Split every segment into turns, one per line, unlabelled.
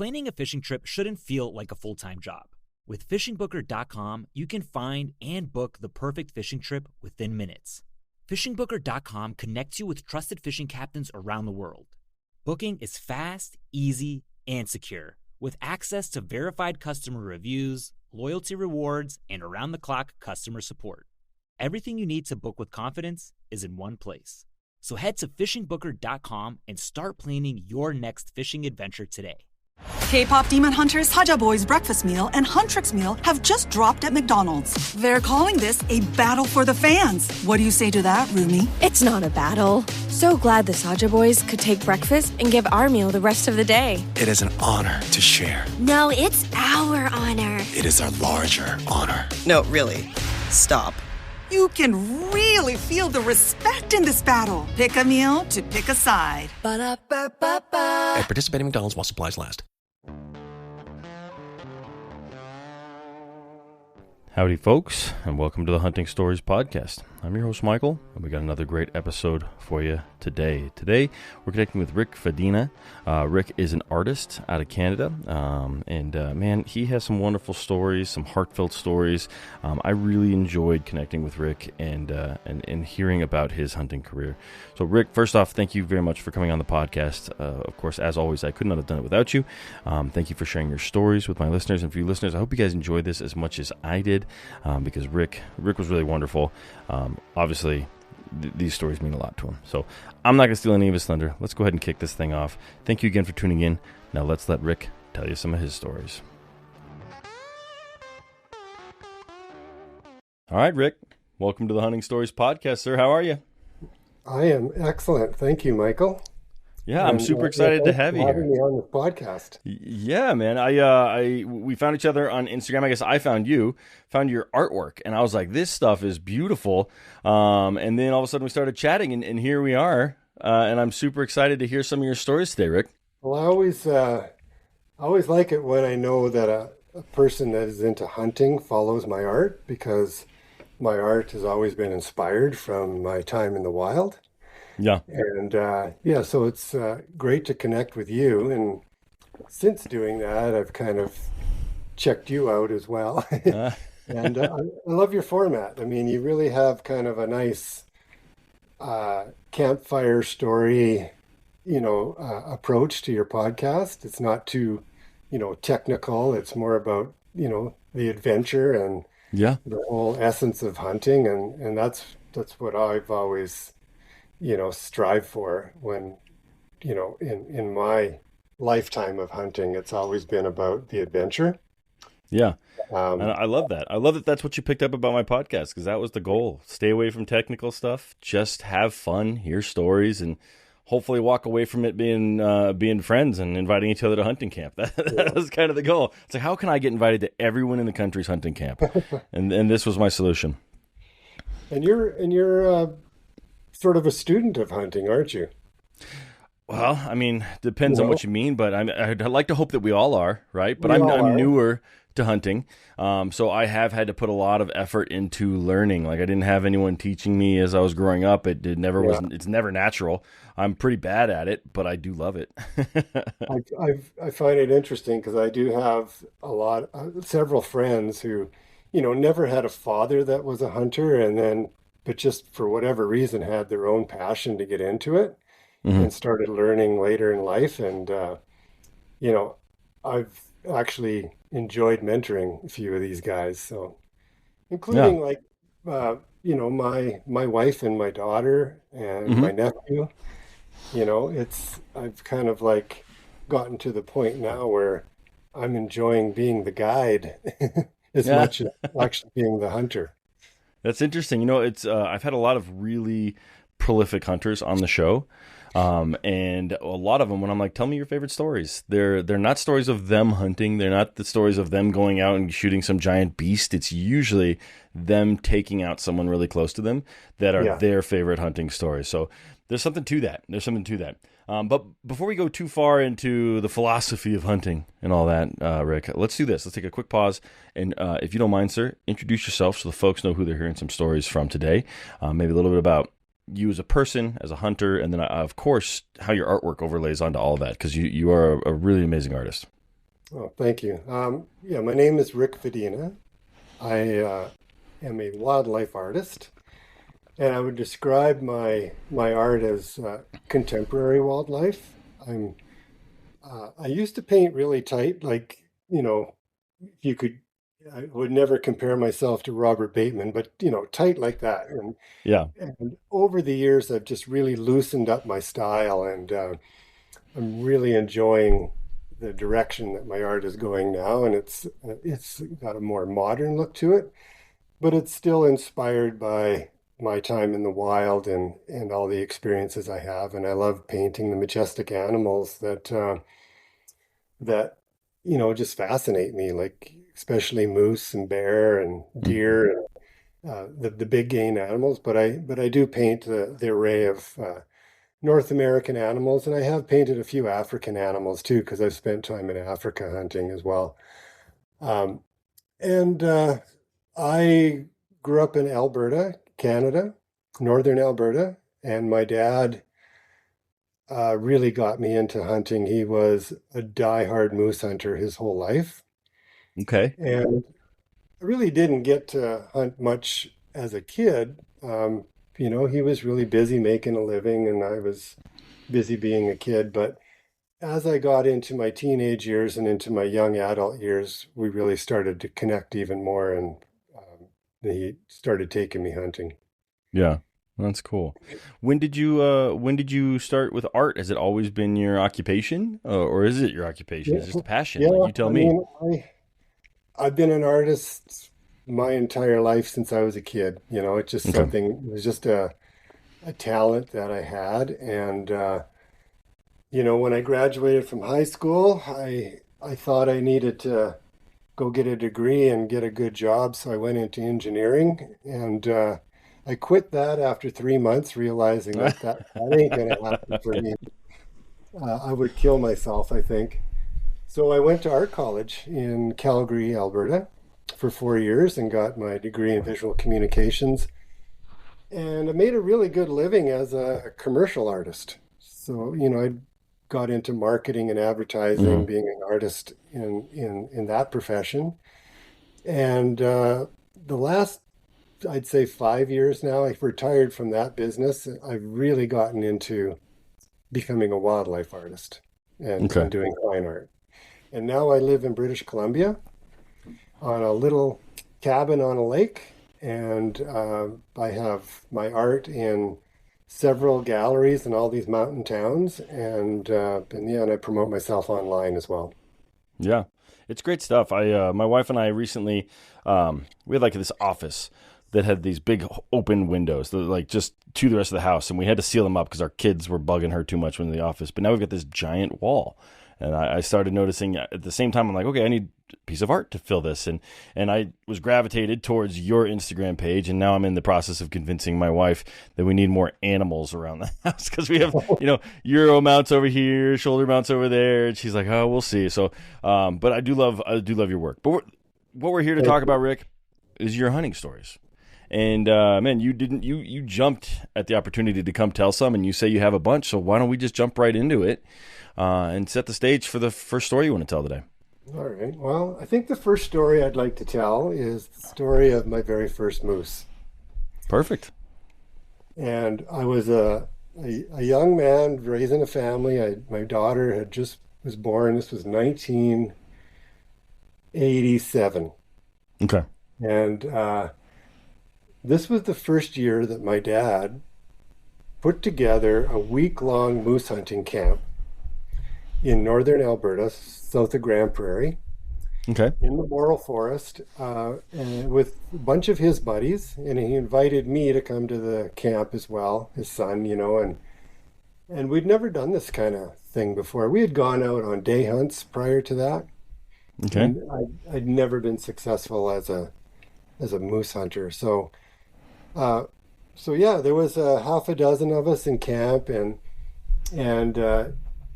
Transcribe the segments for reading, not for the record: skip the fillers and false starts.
Planning a fishing trip shouldn't feel like a full-time job. With fishingbooker.com, you can find and book the perfect fishing trip within minutes. Fishingbooker.com connects you with trusted fishing captains around the world. Booking is fast, easy, and secure, with access to verified customer reviews, loyalty rewards, and around-the-clock customer support. Everything you need to book with confidence is in one place. So head to fishingbooker.com and start planning your next fishing adventure today.
K-pop Demon Hunters Haja Boys breakfast meal and Huntrix meal have just dropped at McDonald's. They're calling this a battle for the fans. What do you say to that, Rumi?
It's not a battle. So glad the Saja Boys could take breakfast and give our meal the rest of the day.
It is an honor to share.
No, it's our honor.
It is our larger honor.
No, really. Stop.
You can really feel the respect in this battle. Pick a meal to pick a side.
Ba-da-ba-ba-ba.
At participating McDonald's while supplies last.
Howdy, folks, and welcome to the Hunting Stories Podcast. I'm your host, Michael, and we got another great episode for you today. Today, we're connecting with Ric Fedyna. Ric is an artist out of Canada, and man, he has some wonderful stories, some heartfelt stories. I really enjoyed connecting with Ric and hearing about his hunting career. So, Ric, first off, thank you very much for coming on the podcast. Of course, as always, I could not have done it without you. Thank you for sharing your stories with my listeners. And for you listeners, I hope you guys enjoyed this as much as I did, because Ric was really wonderful. Obviously, these stories mean a lot to him. So I'm not going to steal any of his thunder. Let's go ahead and kick this thing off. Thank you again for tuning in. Now let's let Ric tell you some of his stories. All right, Ric, welcome to the Hunting Stories Podcast, sir. How are you?
I am excellent. Thank you, Michael.
Yeah, I'm super excited to have you here.
Having me on this podcast.
Yeah, man. We found each other on Instagram. I guess I found your artwork, and I was like, this stuff is beautiful. And then all of a sudden we started chatting, and here we are. And I'm super excited to hear some of your stories today, Ric.
Well, I always like it when I know that a person that is into hunting follows my art, because my art has always been inspired from my time in the wild.
Yeah.
And so it's great to connect with you. And since doing that, I've kind of checked you out as well. And I love your format. I mean, you really have kind of a nice campfire story, approach to your podcast. It's not too, technical. It's more about, the adventure and the whole essence of hunting. And that's what I've always strive for when, in my lifetime of hunting, it's always been about the adventure.
Yeah. And I love that. I love that that's what you picked up about my podcast, because that was the goal. Stay away from technical stuff. Just have fun, hear stories, and hopefully walk away from it being friends and inviting each other to hunting camp. That was kind of the goal. It's like, how can I get invited to everyone in the country's hunting camp? and this was my solution.
And you're sort of a student of hunting, aren't you?
Well, I mean, depends on what you mean, but I'd like to hope that we all are, right? But I'm newer to hunting, so I have had to put a lot of effort into learning. Like, I didn't have anyone teaching me as I was growing up. It's never natural. I'm pretty bad at it, but I do love it.
I find it interesting because I do have several friends who, never had a father that was a hunter, but just for whatever reason had their own passion to get into it, and started learning later in life. And, I've actually enjoyed mentoring a few of these guys. So including my wife and my daughter and my nephew, I've kind of like gotten to the point now where I'm enjoying being the guide as much as actually being the hunter.
That's interesting. I've had a lot of really prolific hunters on the show. And a lot of them, when I'm like, tell me your favorite stories, they're not stories of them hunting. They're not the stories of them going out and shooting some giant beast. It's usually them taking out someone really close to them that are their favorite hunting stories. So there's something to that. But before we go too far into the philosophy of hunting and all that, Ric, let's do this. Let's take a quick pause. And if you don't mind, sir, introduce yourself so the folks know who they're hearing some stories from today. Maybe a little bit about you as a person, as a hunter, and then, of course, how your artwork overlays onto all that, because you are a really amazing artist.
Oh, thank you. Yeah, my name is Ric Fedyna. I am a wildlife artist, and I would describe my art as contemporary wildlife. I used to paint really tight, like, you could. I would never compare myself to Robert Bateman, but tight like that.
Yeah.
And over the years, I've just really loosened up my style, and I'm really enjoying the direction that my art is going now, and it's got a more modern look to it, but it's still inspired by my time in the wild and all the experiences I have. And I love painting the majestic animals that just fascinate me, like especially moose and bear and deer and the big game animals. But I do paint the array of North American animals, and I have painted a few African animals too, because I've spent time in Africa hunting as well. And I grew up in Alberta, Canada, northern Alberta, and my dad really got me into hunting. He was a diehard moose hunter his whole life.
Okay.
And I really didn't get to hunt much as a kid. He was really busy making a living, and I was busy being a kid. But as I got into my teenage years and into my young adult years, we really started to connect even more, and he started taking me hunting.
Yeah, that's cool. When did you start with art? Has it always been your occupation, or is it your occupation? It's just a passion.
Yeah,
like you tell me.
I've been an artist my entire life since I was a kid. It's just something. It was just a talent that I had, and when I graduated from high school, I thought I needed to go get a degree and get a good job, so I went into engineering, and I quit that after 3 months, realizing that ain't gonna happen for me. I would kill myself, I think. So I went to art college in Calgary, Alberta, for 4 years and got my degree in visual communications. And I made a really good living as a commercial artist. So, I got into marketing and advertising, being an artist in that profession. And the last, I'd say 5 years now, I've retired from that business. I've really gotten into becoming a wildlife artist and doing fine art. And now I live in British Columbia on a little cabin on a lake, and I have my art in several galleries in all these mountain towns, and I promote myself online as well.
Yeah, it's great stuff. My wife and I recently, we had like this office that had these big open windows, that like just to the rest of the house, and we had to seal them up because our kids were bugging her too much when in the office. But now we've got this giant wall. And I started noticing at the same time, I'm like, okay, I need a piece of art to fill this. And I was gravitated towards your Instagram page. And now I'm in the process of convincing my wife that we need more animals around the house, because we have, Euro mounts over here, shoulder mounts over there. And she's like, oh, we'll see. So, but I do love your work. But what we're here to talk about, Rick, is your hunting stories. And man, you jumped at the opportunity to come tell some, and you say you have a bunch. So why don't we just jump right into it? And set the stage for the first story you want to tell today.
All right. Well, I think the first story I'd like to tell is the story of my very first moose.
Perfect.
And I was a young man raising a family. My daughter had just was born. This was 1987.
Okay.
And this was the first year that my dad put together a week-long moose hunting camp in northern Alberta, south of Grand Prairie,
okay,
in the Boreal Forest, and with a bunch of his buddies. And he invited me to come to the camp as well, his son, and we'd never done this kind of thing before. We had gone out on day hunts prior to that.
Okay.
And I'd never been successful as a moose hunter. So yeah, there was half a dozen of us in camp, and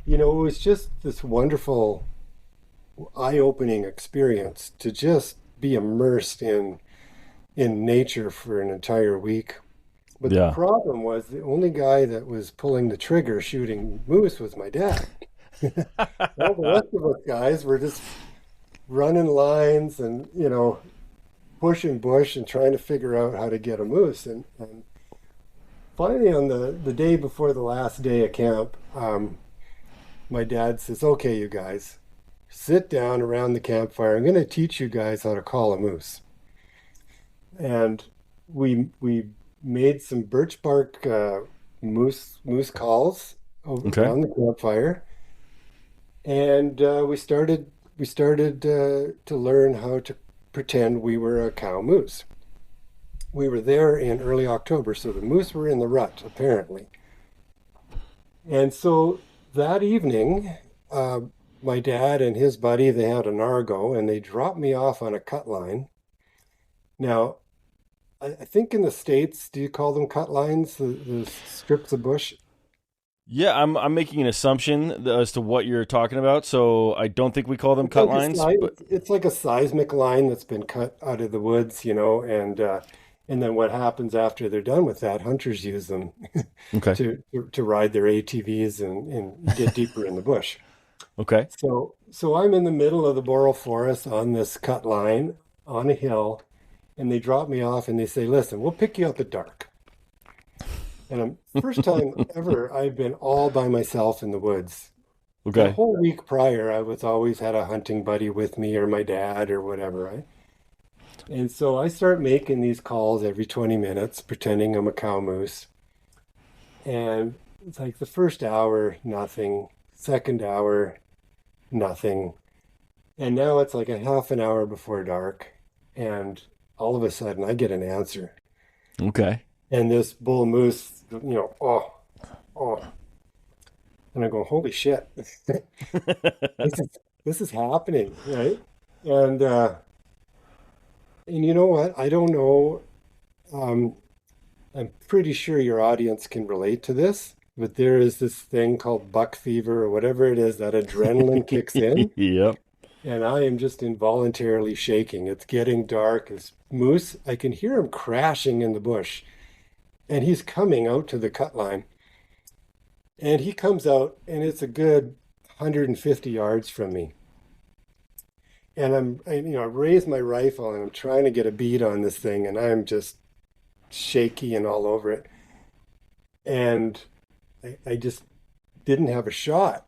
it was just this wonderful, eye-opening experience to just be immersed in nature for an entire week. But the problem was the only guy that was pulling the trigger shooting moose was my dad. All the rest of us guys were just running lines and, pushing bush and trying to figure out how to get a moose. And finally, on the day before the last day of camp, my dad says, okay, you guys, sit down around the campfire. I'm going to teach you guys how to call a moose. And we made some birch bark moose calls around the campfire. And we started to learn how to pretend we were a cow moose. We were there in early October, so the moose were in the rut, apparently. And so that evening, my dad and his buddy, they had an Argo, and they dropped me off on a cut line. Now, I think in the States, do you call them cut lines, the strips of bush?
Yeah, I'm making an assumption as to what you're talking about, so I don't think we call them cut lines. But
it's like a seismic line that's been cut out of the woods, and then what happens after they're done with that, hunters use them to ride their ATVs and get deeper in the bush.
Okay.
So I'm in the middle of the boreal forest on this cut line on a hill, and they drop me off and they say, listen, we'll pick you up at dark. And first time ever, I've been all by myself in the woods.
Okay.
The whole week prior, I was always had a hunting buddy with me or my dad or whatever, right? And so I start making these calls every 20 minutes, pretending I'm a cow moose. And it's like the first hour, nothing. Second hour, nothing. And now it's like a half an hour before dark. And all of a sudden, I get an answer.
Okay.
And this bull moose, oh. And I go, holy shit. This is happening, right? And you know what? I don't know. I'm pretty sure your audience can relate to this, but there is this thing called buck fever or whatever it is, that adrenaline kicks in.
Yep.
And I am just involuntarily shaking. It's getting dark. This moose, I can hear him crashing in the bush. And he's coming out to the cut line. And he comes out, and it's a good 150 yards from me. And I raise my rifle, and I'm trying to get a bead on this thing, and I'm just shaky and all over it. And I just didn't have a shot,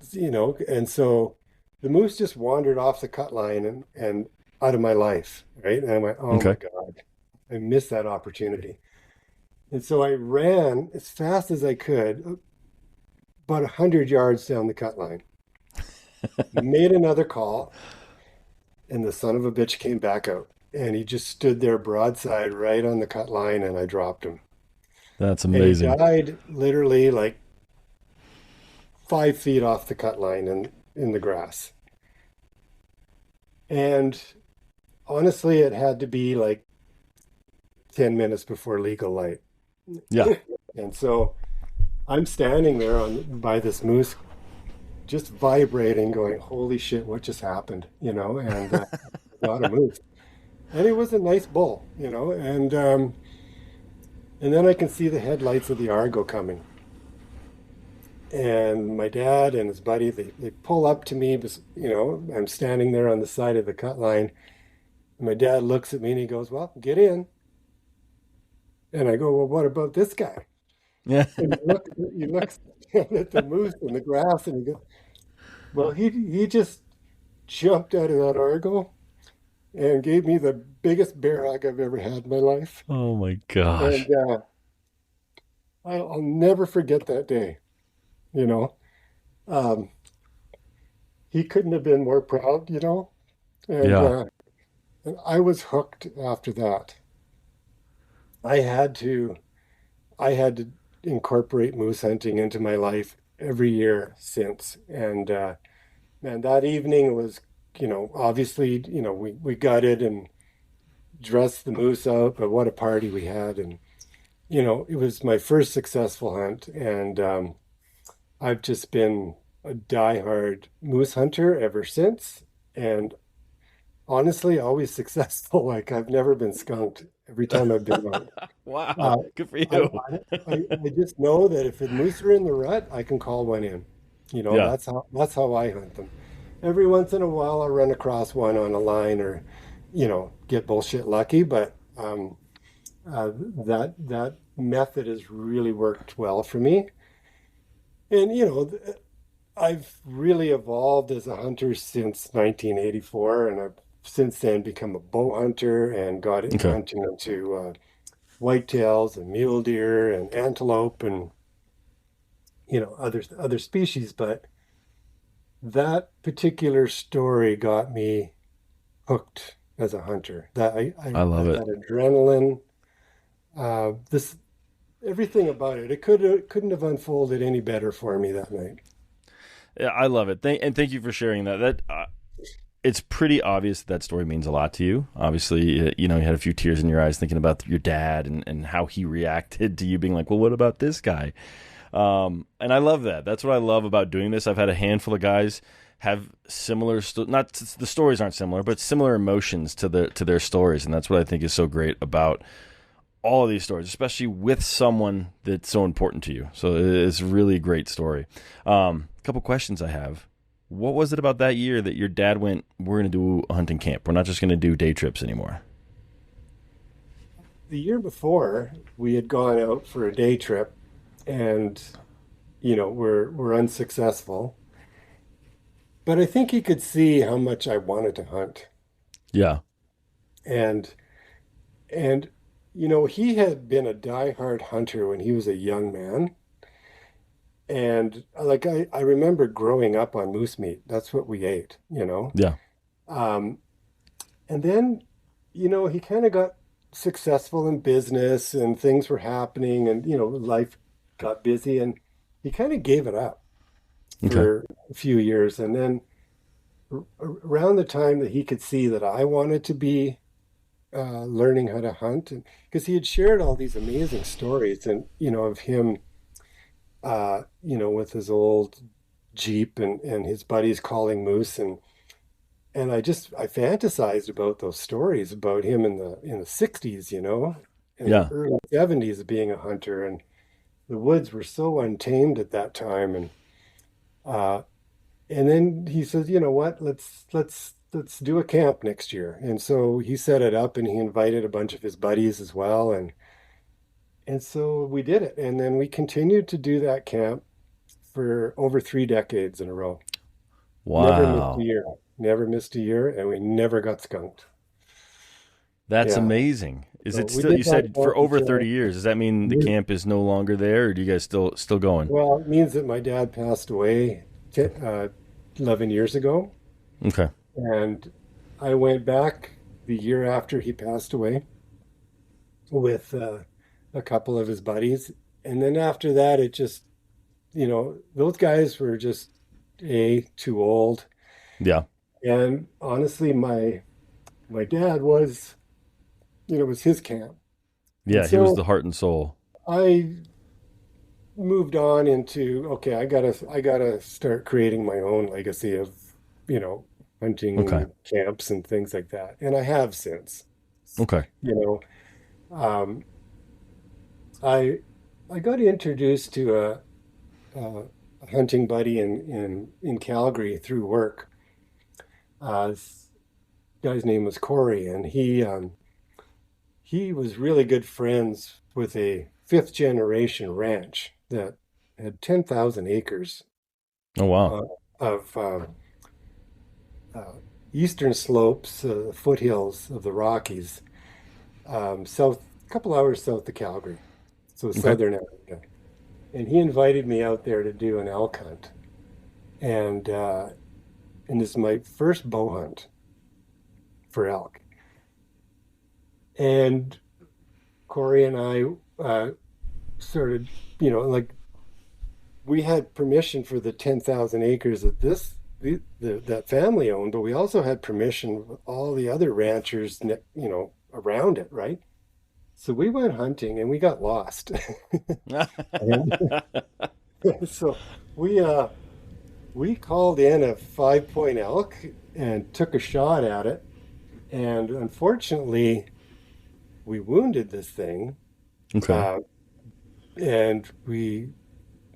And so the moose just wandered off the cut line and out of my life, right? And I went, oh my God, I missed that opportunity. And so I ran as fast as I could, about 100 yards down the cut line, made another call, and the son of a bitch came back out. And he just stood there broadside right on the cut line, and I dropped him.
That's amazing.
And he died literally like 5 feet off the cut line in the grass. And honestly, it had to be like 10 minutes before legal light.
Yeah. And
so I'm standing there by this moose, just vibrating, going, holy shit, what just happened? And got a moose. And it was a nice bull, and then I can see the headlights of the Argo coming. And my dad and his buddy, they pull up to me, I'm standing there on the side of the cut line. And my dad looks at me and he goes, well, get in. And I go, well, what about this guy?
Yeah.
And he looks at the moose in the grass and he goes, well, he just jumped out of that Argo and gave me the biggest bear hug I've ever had in my life.
Oh my gosh.
And I'll never forget that day. He couldn't have been more proud, and I was hooked after that. I had to incorporate moose hunting into my life every year since. And that evening was, obviously, we gutted and dressed the moose out, but what a party we had. And, it was my first successful hunt. And I've just been a diehard moose hunter ever since. And honestly, always successful. Like, I've never been skunked every time I've been on.
Wow, good for you.
I just know that if the moose are in the rut, I can call one in. That's how I hunt them. every once in a while I'll run across one on a line or, get bullshit lucky, but that method has really worked well for me. And, I've really evolved as a hunter since 1984, and I've since then become a bow hunter and got into hunting into whitetails and mule deer and antelope and other species. But that particular story got me hooked as a hunter. I love it. That adrenaline, everything about it. It couldn't have unfolded any better for me that night.
Yeah, I love it. Thank you for sharing that. It's pretty obvious that story means a lot to you. Obviously, you had a few tears in your eyes thinking about your dad and how he reacted to you being like, well, what about this guy? And I love that. That's what I love about doing this. I've had a handful of guys have similar, not the stories aren't similar, but similar emotions to their stories. And that's what I think is so great about all of these stories, especially with someone that's so important to you. So it's a really great story. A couple questions I have. What was it about that year that your dad went, we're going to do a hunting camp? We're not just going to do day trips anymore.
The year before, we had gone out for a day trip and, we're unsuccessful. But I think he could see how much I wanted to hunt.
Yeah.
And he had been a diehard hunter when he was a young man. And I remember growing up on moose meat. That's what we ate,
Yeah.
And then, he kind of got successful in business and things were happening and, life got busy and he kind of gave it up for a few years. And then around the time that he could see that I wanted to be learning how to hunt, because he had shared all these amazing stories and, of him, with his old Jeep and his buddies calling moose. And I fantasized about those stories about him in the 60s, the early 70s being a hunter, and the woods were so untamed at that time. And then he says, you know what, let's do a camp next year. And so he set it up and he invited a bunch of his buddies as well. And so we did it. And then we continued to do that camp for over 3 decades in a row.
Wow.
Never missed a year. And we never got skunked.
That's amazing. Is it still, you said for over 30 years, does that mean the camp is no longer there or do you guys still going?
Well, it means that my dad passed away 11 years ago.
Okay.
And I went back the year after he passed away with a couple of his buddies. And then after that, it just, those guys were just too old.
Yeah.
And honestly, my dad was, it was his camp.
Yeah,
so
he was the heart and soul.
I moved on into, okay, I gotta start creating my own legacy of, hunting camps and things like that. And I have since.
Okay.
I got introduced to a hunting buddy in Calgary through work. This guy's name was Corey, and he was really good friends with a 5th generation ranch that had 10,000 acres.
Oh wow!
Of eastern slopes, foothills of the Rockies, a couple hours south of Calgary, so southern Alberta. And he invited me out there to do an elk hunt, and this is my first bow hunt for elk. And Corey and I started, we had permission for the 10,000 acres that that family owned, but we also had permission with all the other ranchers, around it, right? So we went hunting and we got lost. So we called in a 5-point elk and took a shot at it. And unfortunately, we wounded this thing.
Okay.
And we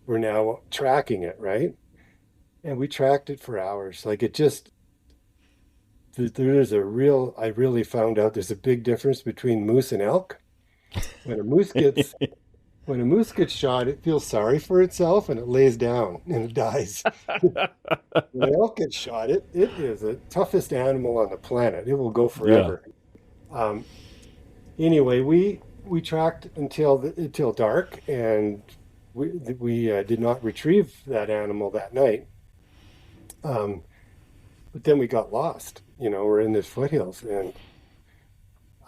were now tracking it, right? and we tracked it for hours. Like it just, I really found out there's a big difference between moose and elk. When a moose gets, when a moose gets shot, it feels sorry for itself and it lays down and it dies. When an elk gets shot, it is the toughest animal on the planet. It will go forever. Yeah. Anyway, we tracked until dark, and we did not retrieve that animal that night. But then we got lost. We're in the foothills, and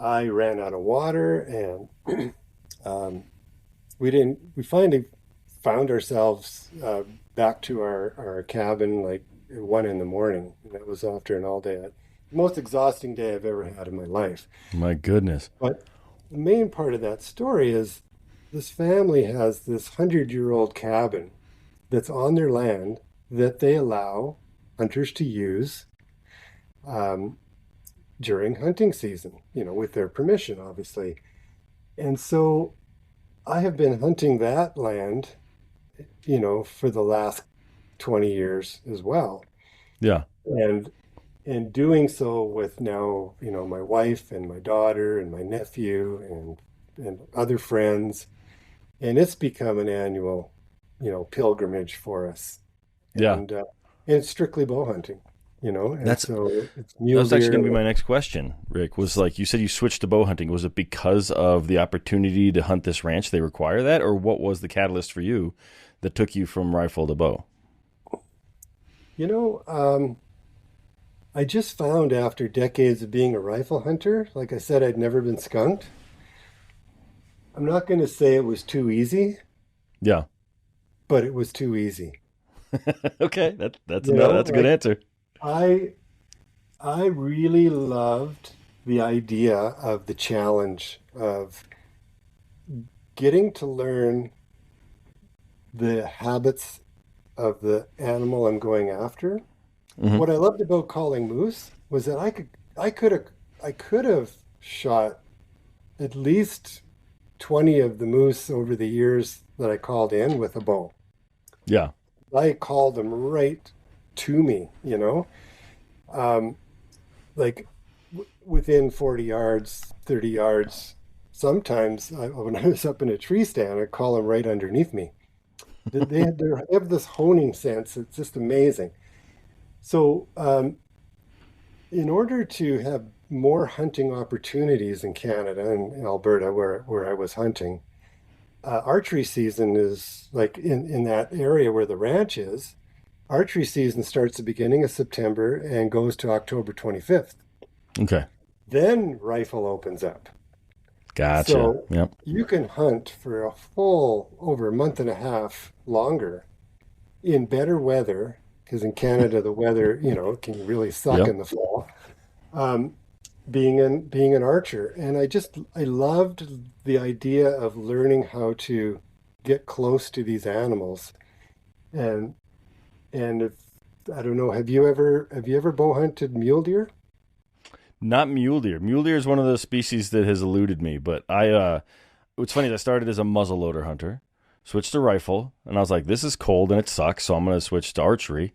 I ran out of water, and we finally found ourselves back to our cabin like 1 a.m. And that was after an all-day, most exhausting day I've ever had in my life.
My goodness.
But the main part of that story is this family has this 100-year-old cabin that's on their land that they allow hunters to use during hunting season, with their permission, obviously. And so I have been hunting that land, for the last 20 years as well.
Yeah.
And doing so with now, my wife and my daughter and my nephew and other friends. And it's become an annual, pilgrimage for us.
Yeah.
And it's strictly bow hunting, and
that's
so it's mule
That's actually
deer.
going to be my next question, Rick, was like, you said you switched to bow hunting. Was it because of the opportunity to hunt this ranch they require that, or what was the catalyst for you that took you from rifle to bow?
I just found after decades of being a rifle hunter, like I said, I'd never been skunked. I'm not going to say it was too easy.
Yeah.
But it was too easy.
Okay, that's a good answer.
I really loved the idea of the challenge of getting to learn the habits of the animal I'm going after. Mm-hmm. What I loved about calling moose was that I could have shot at least 20 of the moose over the years that I called in with a bow.
Yeah.
I called them right to me, within 40 yards, 30 yards. Sometimes when I was up in a tree stand, I'd call them right underneath me. They have this honing sense. It's just amazing. So in order to have more hunting opportunities in Canada and in Alberta, where I was hunting, archery season is like in that area where the ranch is. Archery season starts the beginning of September and goes to October 25th.
Okay.
Then rifle opens up.
Gotcha.
So
yep.
You can hunt for a full over a month and a half longer in better weather, because in Canada the weather, can really suck in the fall. Being an archer, and I loved the idea of learning how to get close to these animals, and if I don't know, have you ever bow hunted mule deer?
Not mule deer. Mule deer is one of those species that has eluded me, but what's funny is I started as a muzzleloader hunter, switched to rifle, and I was like, this is cold and it sucks, so I'm going to switch to archery.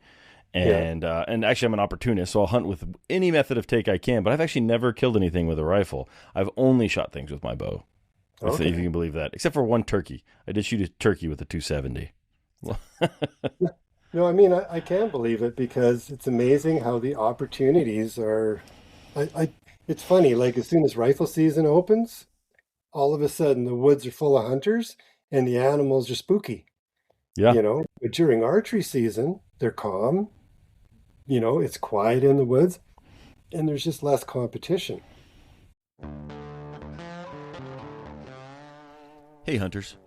And actually I'm an opportunist, so I'll hunt with any method of take I can, but I've actually never killed anything with a rifle. I've only shot things with my bow, if you can believe that, except for one turkey. I did shoot a turkey with a 270.
No, I mean, I can believe it, because it's amazing how the opportunities are. It's funny, like as soon as rifle season opens, all of a sudden the woods are full of hunters and the animals are spooky.
Yeah.
But during archery season, they're calm. It's quiet in the woods, and there's just less competition.
Hey, hunters.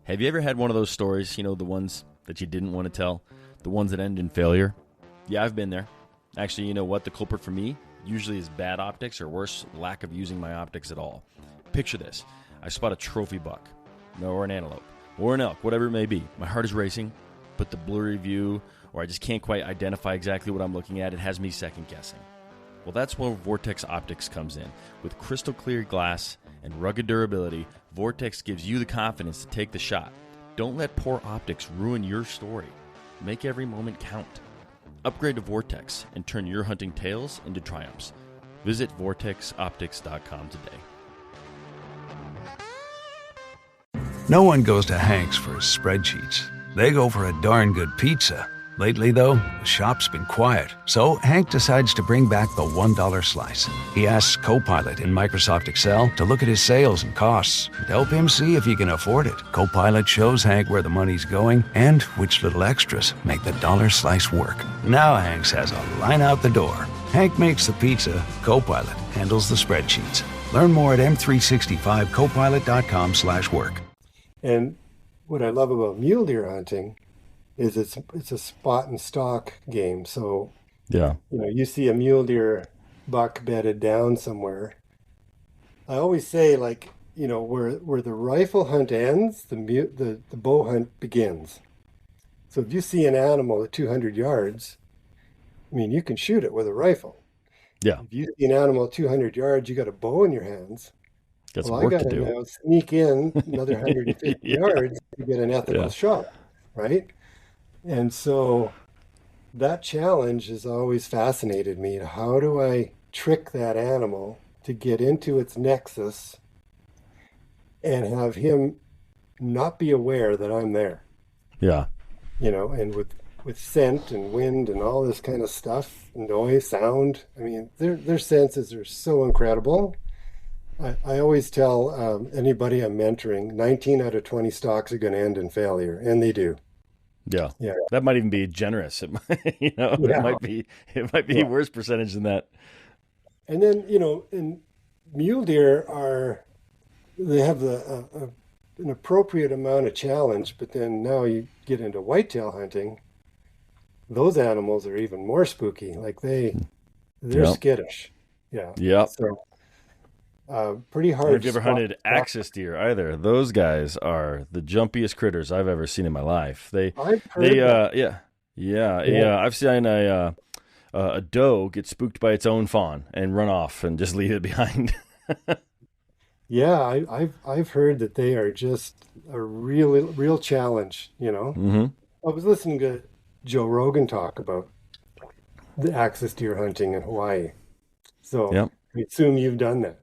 Have you ever had one of those stories, the ones that you didn't want to tell, the ones that end in failure? Yeah, I've been there. Actually, you know what? The culprit for me usually is bad optics, or worse, lack of using my optics at all. Picture this. I spot a trophy buck, or an antelope, or an elk, whatever it may be. My heart is racing, but the blurry view, or I just can't quite identify exactly what I'm looking at, it has me second guessing. Well, that's where Vortex Optics comes in. With crystal clear glass and rugged durability, Vortex gives you the confidence to take the shot. Don't let poor optics ruin your story. Make every moment count. Upgrade to Vortex and turn your hunting tales into triumphs. Visit vortexoptics.com today.
No one goes to Hank's for his spreadsheets. They go for a darn good pizza. Lately, though, the shop's been quiet, so Hank decides to bring back the $1 slice. He asks Copilot in Microsoft Excel to look at his sales and costs and help him see if he can afford it. Copilot shows Hank where the money's going and which little extras make the dollar slice work. Now Hank has a line out the door. Hank makes the pizza, Copilot handles the spreadsheets. Learn more at m365copilot.com/work.
And what I love about mule deer hunting is it's a spot and stalk game. So, you see a mule deer buck bedded down somewhere. I always say, like, where the rifle hunt ends, the bow hunt begins. So if you see an animal at 200 yards, I mean, you can shoot it with a rifle.
Yeah.
If you see an animal at 200 yards, you got a bow in your hands.
Got some work to do.
Now sneak in another 150 yards to get an ethical shot, right? And so that challenge has always fascinated me. How do I trick that animal to get into its nexus and have him not be aware that I'm there?
Yeah.
And with scent and wind and all this kind of stuff, noise, sound. I mean, their senses are so incredible. I always tell anybody I'm mentoring, 19 out of 20 stalks are going to end in failure, and they do.
Yeah. That might even be generous. It might be worse percentage than that.
And then, and mule deer they have an appropriate amount of challenge, but then now you get into whitetail hunting, those animals are even more spooky. Like they're skittish. Yeah.
Yeah.
So pretty hard.
Have you ever hunted axis deer either? Those guys are the jumpiest critters I've ever seen in my life. I've seen a doe get spooked by its own fawn and run off and just leave it behind.
Yeah, I've heard that they are just a real challenge.
Mm-hmm.
I was listening to Joe Rogan talk about the axis deer hunting in Hawaii. So I assume you've done that.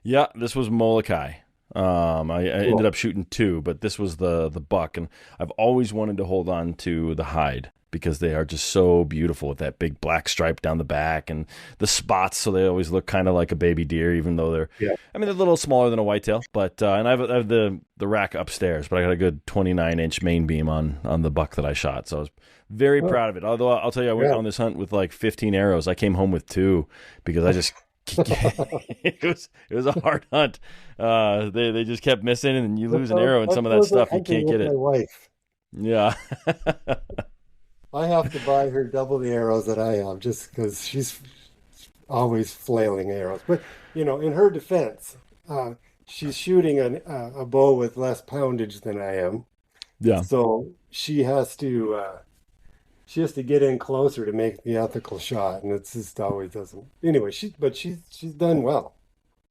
Yeah, this was Molokai. I ended up shooting 2, but this was the buck, and I've always wanted to hold on to the hide because they are just so beautiful with that big black stripe down the back and the spots, so they always look kind of like a baby deer, even though they're a little smaller than a whitetail. But and I have the rack upstairs, but I got a good 29-inch main beam on the buck that I shot, so I was very proud of it. Although I'll tell you, I went on this hunt with like 15 arrows. I came home with 2 because I just it was a hard hunt. They just kept missing, and you lose an arrow and some of that stuff, you can't get it.
My wife.
Yeah.
I have to buy her double the arrows that I have just because she's always flailing arrows. But, in her defense, she's shooting a bow with less poundage than I am.
Yeah.
So she has to get in closer to make the ethical shot, and it's just always doesn't. Anyway, she's done well.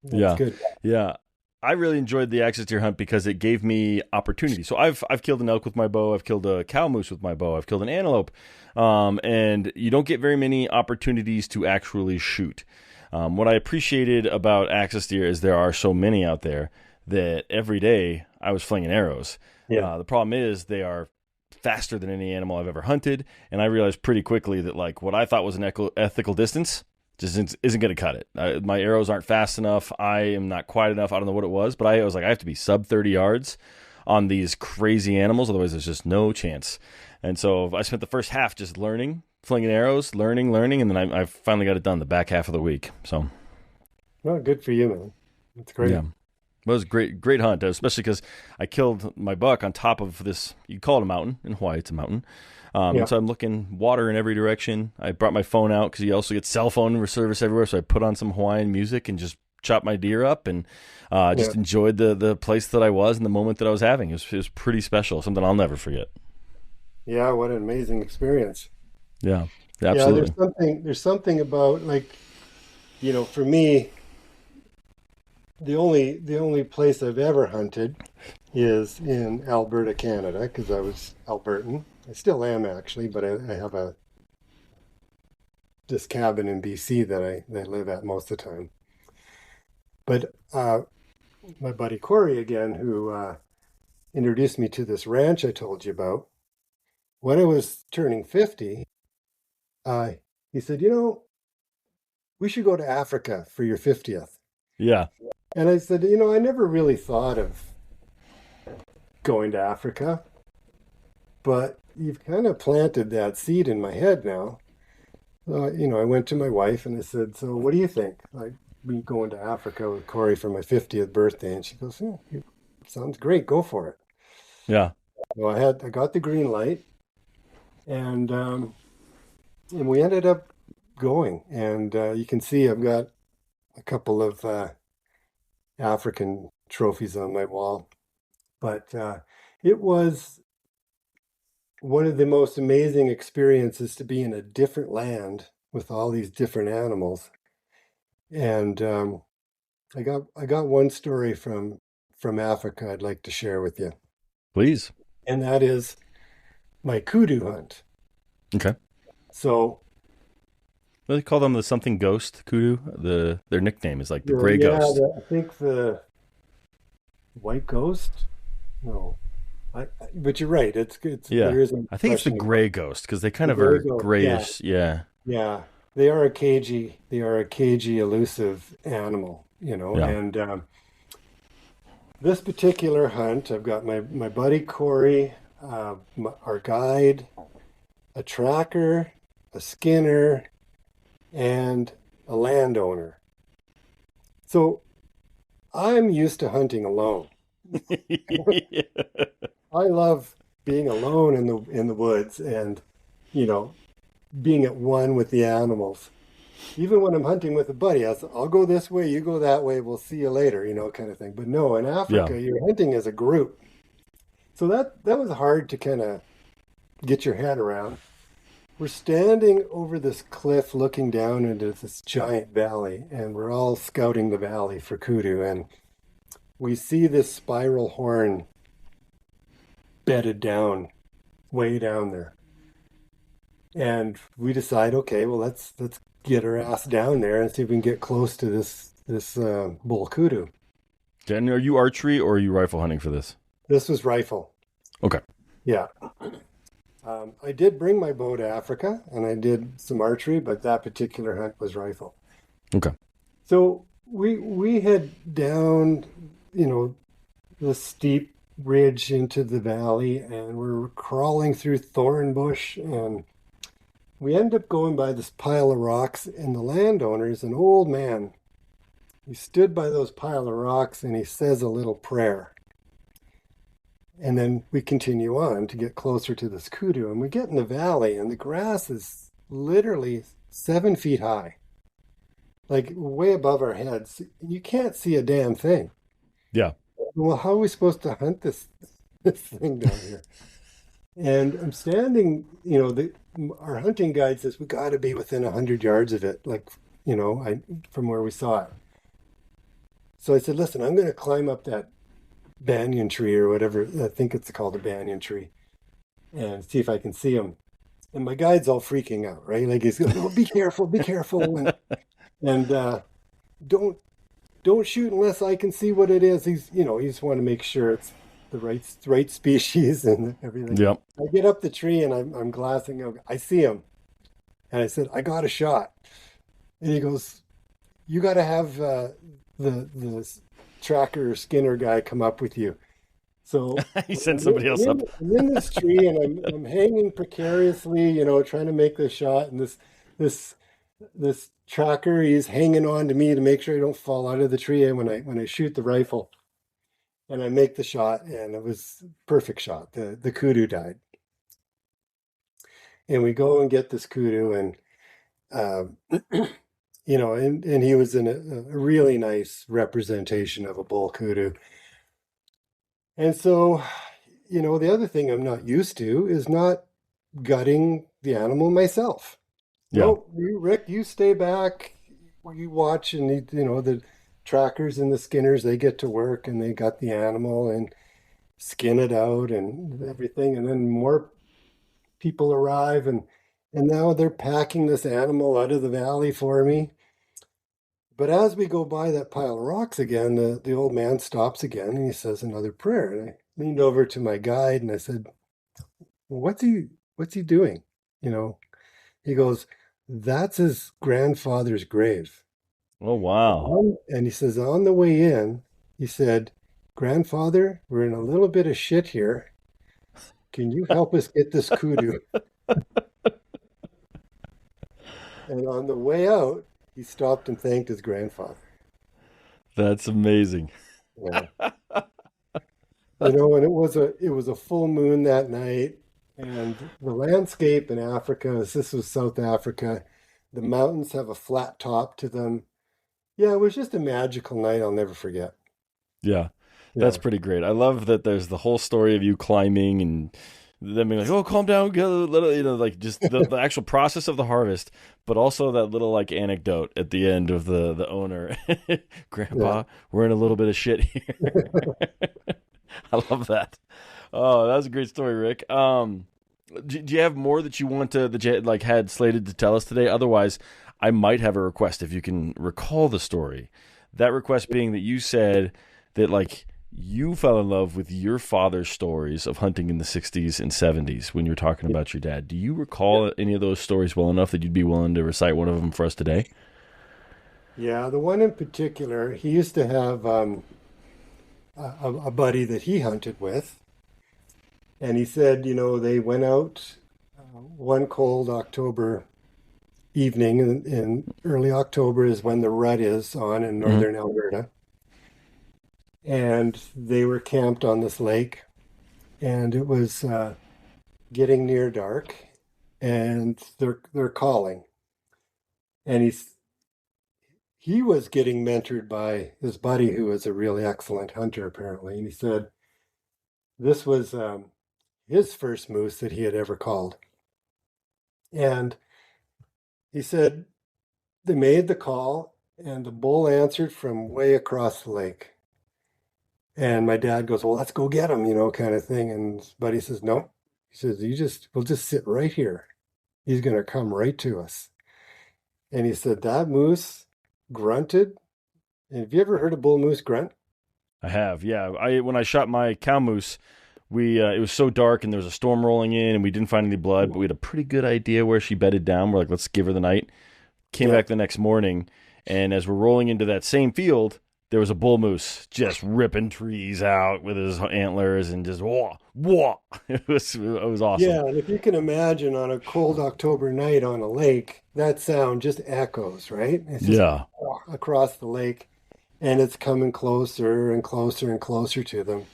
That's good.
Yeah. I really enjoyed the axis deer hunt because it gave me opportunity. So I've killed an elk with my bow. I've killed a cow moose with my bow. I've killed an antelope. And you don't get very many opportunities to actually shoot. What I appreciated about axis deer is there are so many out there that every day I was flinging arrows.
Yeah.
The problem is they are faster than any animal I've ever hunted. And I realized pretty quickly that like what I thought was an ethical distance just isn't going to cut it. My arrows aren't fast enough. I am not quiet enough. I don't know what it was, but I was like, I have to be sub 30 yards on these crazy animals. Otherwise, there's just no chance. And so I spent the first half just learning, flinging arrows, learning. And then I finally got it done the back half of the week. So,
well, good for you, man. That's great.
Yeah. It was a great hunt, especially because I killed my buck on top of this. You call it a mountain. In Hawaii, it's a mountain. And so I'm looking water in every direction. I brought my phone out because you also get cell phone service everywhere. So I put on some Hawaiian music and just chopped my deer up and just enjoyed the place that I was and the moment that I was having. It was pretty special, something I'll never forget.
Yeah, what an amazing experience.
Yeah, absolutely.
Yeah, there's something about, like, for me, the only place I've ever hunted is in Alberta, Canada, because I was Albertan. I still am, actually, but I have a this cabin in BC that I live at most of the time. But my buddy Corey again, who introduced me to this ranch I told you about, when I was turning 50, he said, we should go to Africa for your 50th.
Yeah.
And I said, I never really thought of going to Africa, but you've kind of planted that seed in my head now. I went to my wife and I said, so what do you think? Like me going to Africa with Corey for my 50th birthday. And she goes, yeah, sounds great. Go for it.
Yeah.
Well, I got the green light, and we ended up going. And you can see I've got a couple of African trophies on my wall. But it was one of the most amazing experiences to be in a different land with all these different animals. And I got one story from Africa I'd like to share with you.
Please.
And that is my kudu hunt.
Okay.
So
they call them the something ghost kudu. Their nickname is like the gray ghost.
I think the white ghost. No, but you're right. It's
yeah.
There is
I think it's the gray ghost because they kind of are grayish.
Yeah. Yeah, they are a cagey elusive animal, Yeah. And this particular hunt, I've got my buddy Corey, our guide, a tracker, a skinner, and a landowner. So I'm used to hunting alone. I love being alone in the woods and, being at one with the animals. Even when I'm hunting with a buddy, I'll go this way, you go that way, we'll see you later, kind of thing. But no, in Africa, You're hunting as a group. So that was hard to kind of get your head around. We're standing over this cliff looking down into this giant valley, and we're all scouting the valley for kudu, and we see this spiral horn bedded down, way down there. And we decide, okay, well, let's get our ass down there and see if we can get close to this bull kudu.
Dan, are you archery or are you rifle hunting for this?
This was rifle.
Okay.
Yeah. I did bring my bow to Africa, and I did some archery, but that particular hunt was rifle.
Okay.
So we head down, the steep ridge into the valley, and we're crawling through thorn bush, and we end up going by this pile of rocks, and the landowner's an old man. He stood by those pile of rocks, and he says a little prayer. And then we continue on to get closer to this kudu, and we get in the valley, and the grass is literally 7 feet high, like way above our heads. You can't see a damn thing.
Yeah.
Well, how are we supposed to hunt this thing down here? And I'm standing, our hunting guide says we got to be within 100 yards of it, from where we saw it. So I said, listen, I'm going to climb up that banyan tree or whatever, I think it's called a banyan tree, and see if I can see him. And my guide's all freaking out, right? Like he's going, oh, be careful, and don't shoot unless I can see what it is. He just want to make sure it's the right species and everything.
Yep.
I get up the tree and I'm glassing out. I see him, and I said, I got a shot. And he goes, you got to have the tracker or skinner guy come up with you. So
he sent somebody else up.
I'm in this tree, and I'm hanging precariously, trying to make the shot, and this tracker, he's hanging on to me to make sure I don't fall out of the tree. And when I shoot the rifle and I make the shot, and it was a perfect shot, the kudu died. And we go and get this kudu, and and he was in a really nice representation of a bull kudu. And so, the other thing I'm not used to is not gutting the animal myself.
Yeah.
No, Rick, you stay back, you watch, and the trackers and the skinners, they get to work and they gut the animal and skin it out and everything. And then more people arrive, and And now they're packing this animal out of the valley for me. But as we go by that pile of rocks again, the old man stops again and he says another prayer. And I leaned over to my guide and I said, well, what's he doing? He goes, that's his grandfather's grave.
Oh, wow.
And he says, on the way in, he said, grandfather, we're in a little bit of shit here. Can you help us get this kudu? And on the way out, he stopped and thanked his grandfather.
That's amazing.
Yeah. And it was a full moon that night, and the landscape in Africa, this was South Africa, the mountains have a flat top to them. Yeah, it was just a magical night I'll never forget.
Yeah, that's pretty great. I love that there's the whole story of you climbing and them being like, oh, calm down, get a little, like just the actual process of the harvest, but also that little like anecdote at the end of the owner. Grandpa, we're in a little bit of shit here. I love that. Oh, that was a great story, Rick. Do you have more that you want to, that you like had slated to tell us today? Otherwise, I might have a request if you can recall the story. That request being that you said that like you fell in love with your father's stories of hunting in the 60s and 70s when you were talking about your dad. Do you recall any of those stories well enough that you'd be willing to recite one of them for us today?
Yeah, the one in particular, he used to have a buddy that he hunted with. And he said, they went out one cold October evening, in early October is when the rut is on in northern Alberta. And they were camped on this lake, and it was getting near dark, and they're calling. And he was getting mentored by his buddy, who was a really excellent hunter, apparently. And he said this was his first moose that he had ever called. And he said they made the call, and the bull answered from way across the lake. And my dad goes, well, let's go get him, kind of thing. And his buddy says, no. He says, we'll just sit right here. He's going to come right to us. And he said, that moose grunted. And have you ever heard a bull moose grunt?
I have, yeah. When I shot my cow moose, it was so dark and there was a storm rolling in and we didn't find any blood, but we had a pretty good idea where she bedded down. We're like, let's give her the night. Came back the next morning, and as we're rolling into that same field, there was a bull moose just ripping trees out with his antlers and just wah, wah. It was awesome.
Yeah, and if you can imagine on a cold October night on a lake, that sound just echoes, right? It's just across the lake, and it's coming closer and closer and closer to them.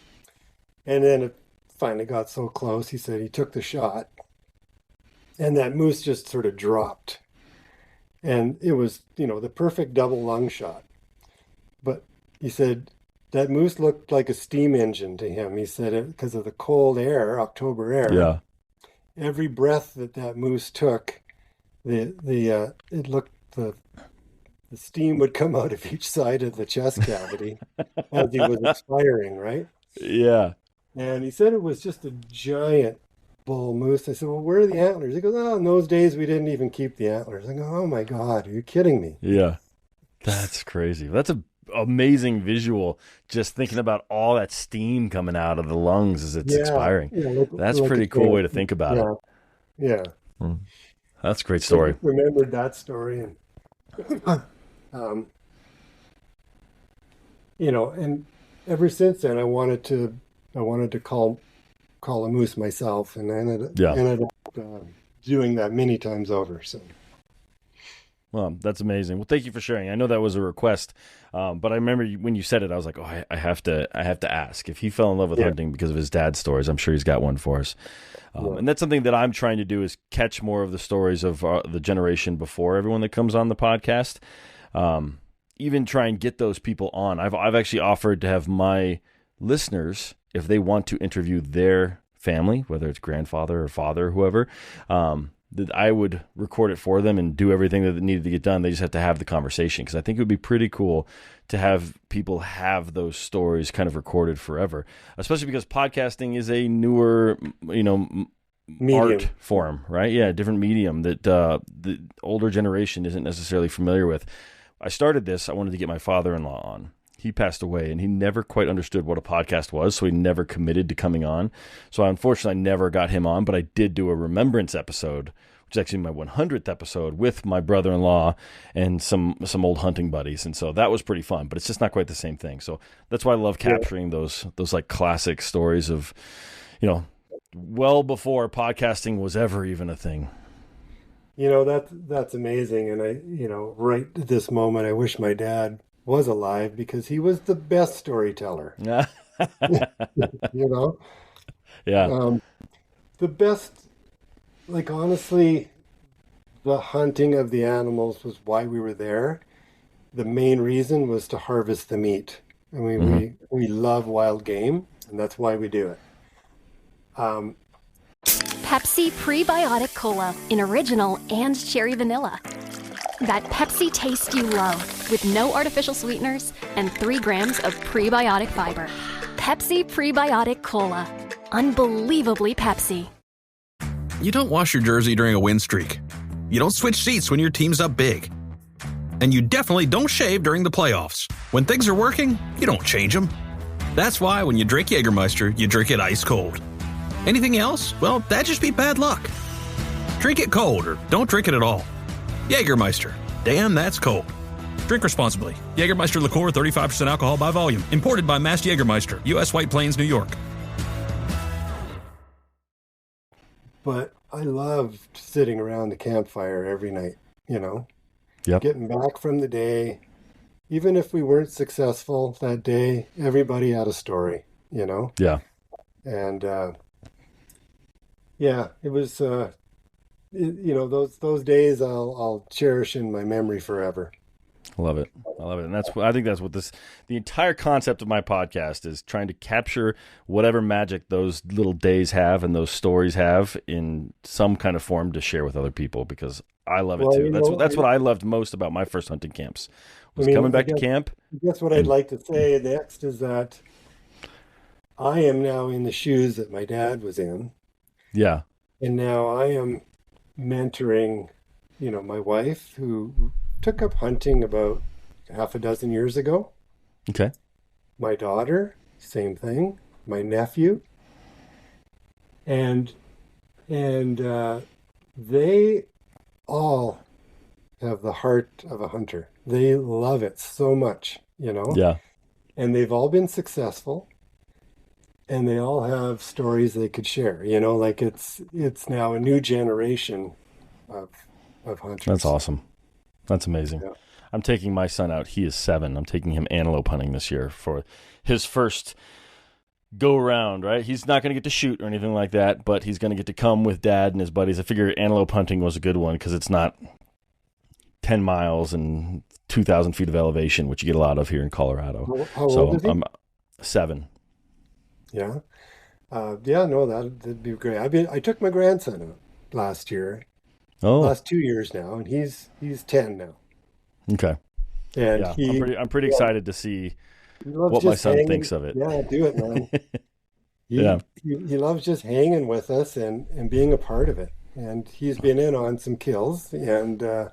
And then it finally got so close, he said he took the shot, and that moose just sort of dropped. And it was, the perfect double lung shot. But he said that moose looked like a steam engine to him. He said it because of the cold air, October air.
Yeah.
Every breath that moose took, the steam would come out of each side of the chest cavity as he was expiring, right?
Yeah.
And he said it was just a giant bull moose. I said, well, where are the antlers? He goes, oh, in those days we didn't even keep the antlers. I go, oh my God, are you kidding me?
Yeah. That's crazy. That's an amazing visual, just thinking about all that steam coming out of the lungs as it's expiring. Yeah, that's a pretty cool way to think about it.
Yeah.
That's a great story.
I remembered that story. And, and ever since then, I wanted to call a moose myself, and I ended up doing that many times over. So,
well, that's amazing. Well, thank you for sharing. I know that was a request, but I remember when you said it, I was like, oh, I have to ask if he fell in love with hunting because of his dad's stories. I'm sure he's got one for us, and that's something that I'm trying to do is catch more of the stories of the generation before everyone that comes on the podcast. Even try and get those people on. I've actually offered to have my listeners, if they want to interview their family, whether it's grandfather or father or whoever, that I would record it for them and do everything that needed to get done. They just have to have the conversation, because I think it would be pretty cool to have people have those stories kind of recorded forever, especially because podcasting is a newer, art form, right? Yeah, different medium that the older generation isn't necessarily familiar with. I started this, I wanted to get my father-in-law on. He passed away, and he never quite understood what a podcast was, so he never committed to coming on. So unfortunately, I never got him on, but I did do a remembrance episode, which is actually my 100th episode, with my brother-in-law and some old hunting buddies, and so that was pretty fun, but it's just not quite the same thing. So that's why I love capturing those like classic stories of, well before podcasting was ever even a thing.
That's amazing. And right at this moment, I wish my dad was alive because he was the best storyteller. Yeah.
Yeah.
The best, like, honestly, the hunting of the animals was why we were there. The main reason was to harvest the meat. I mean, we love wild game, and that's why we do it.
Pepsi Prebiotic Cola in original and cherry vanilla. That Pepsi taste you love with no artificial sweeteners and 3 grams of prebiotic fiber. Pepsi Prebiotic Cola. Unbelievably Pepsi.
You don't wash your jersey during a win streak. You don't switch seats when your team's up big. And you definitely don't shave during the playoffs. When things are working, you don't change them. That's why when you drink Jägermeister, you drink it ice cold. Anything else? Well, that'd just be bad luck. Drink it cold or don't drink it at all. Jägermeister. Damn, that's cold.
Drink responsibly. Jägermeister liqueur, 35% alcohol by volume. Imported by Mast Jägermeister, U.S. White Plains, New York.
But I loved sitting around the campfire every night,
Yep.
Getting back from the day. Even if we weren't successful that day, everybody had a story,
Yeah.
And, it was, those days I'll cherish in my memory forever.
I love it. And I think that's what the entire concept of my podcast is, trying to capture whatever magic those little days have and those stories have in some kind of form to share with other people, because I love it too. That's what I loved most about my first hunting camps was coming back to camp.
That's what I'd like to say next is that I am now in the shoes that my dad was in.
Yeah.
And now I am mentoring, my wife, who took up hunting about half a dozen years ago.
Okay.
My daughter, same thing. My nephew. And they all have the heart of a hunter. They love it so much,
Yeah.
And they've all been successful. And they all have stories they could share, like it's now a new generation of hunters.
That's awesome. That's amazing. Yeah. I'm taking my son out. He is 7. I'm taking him antelope hunting this year for his first go around, right? He's not going to get to shoot or anything like that, but he's going to get to come with Dad and his buddies. I figure antelope hunting was a good one because it's not 10 miles and 2,000 feet of elevation, which you get a lot of here in Colorado.
How old is he?
I'm 7.
Yeah. That'd be great. I took my grandson out last year.
Oh.
Last 2 years now, and he's 10 now.
Okay.
And
I'm pretty excited to see what my son thinks of it.
Yeah, do it, man. He loves just hanging with us and being a part of it. And he's been in on some kills, and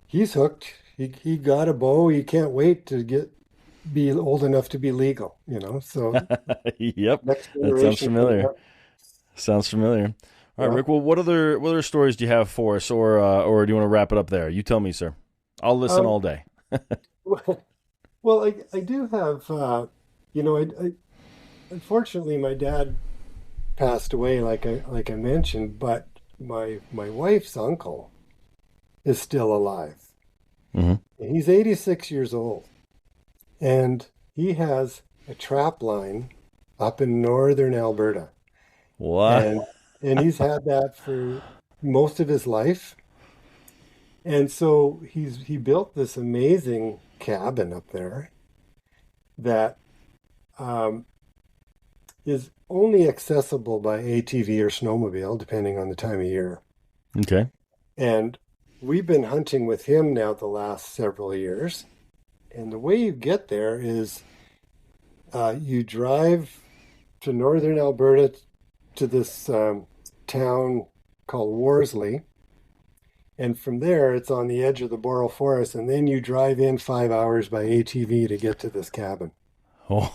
he's hooked. He got a bow. He can't wait to be old enough to be legal, so.
Yep. That sounds familiar. All right, Rick, well, what other stories do you have for us, or do you want to wrap it up there? You tell me, sir. I'll listen all day.
Well, I do have, unfortunately my dad passed away, like I mentioned, but my wife's uncle is still alive.
Mm-hmm.
And he's 86 years old. And he has a trap line up in northern Alberta.
What?
And he's had that for most of his life. And so he built this amazing cabin up there that is only accessible by ATV or snowmobile, depending on the time of year.
Okay.
And we've been hunting with him now the last several years. And the way you get there is you drive to northern Alberta to this town called Worsley. And from there, it's on the edge of the Boreal Forest. And then you drive in 5 hours by ATV to get to this cabin.
Oh,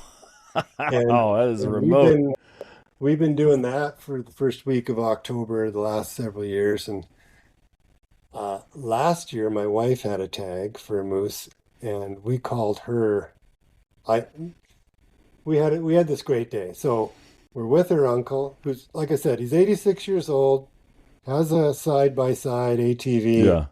and,
that is remote.
We've been doing that for the first week of October the last several years. And last year, my wife had a tag for a moose, and we called her. We had this great day. So we're with her uncle, who's, like I said, he's 86 years old, has a side-by-side ATV.
Yeah.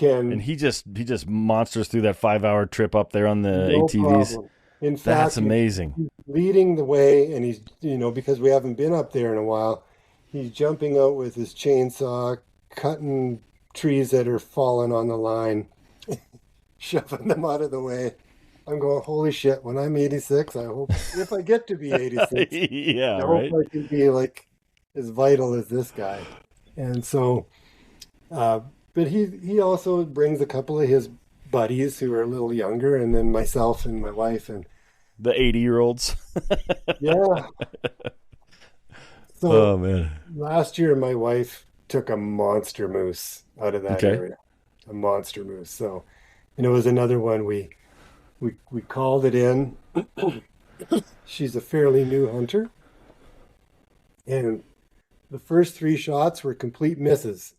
And he just monsters through that 5-hour trip up there on the ATVs.
Problem. In fact,
that's amazing.
He's leading the way, and he's, because we haven't been up there in a while, he's jumping out with his chainsaw, cutting trees that are falling on the line, shoving them out of the way. I'm going, holy shit, when I'm 86, I hope, if I get to be 86,
yeah,
I hope I can be like as vital as this guy. And so, but he also brings a couple of his buddies who are a little younger, and then myself and my wife and
the 80-year-olds.
Yeah. So
oh man!
Last year, my wife took a monster moose out of that area, a monster moose. So, and it was another one we called it in. She's a fairly new hunter, and the first 3 shots were complete misses.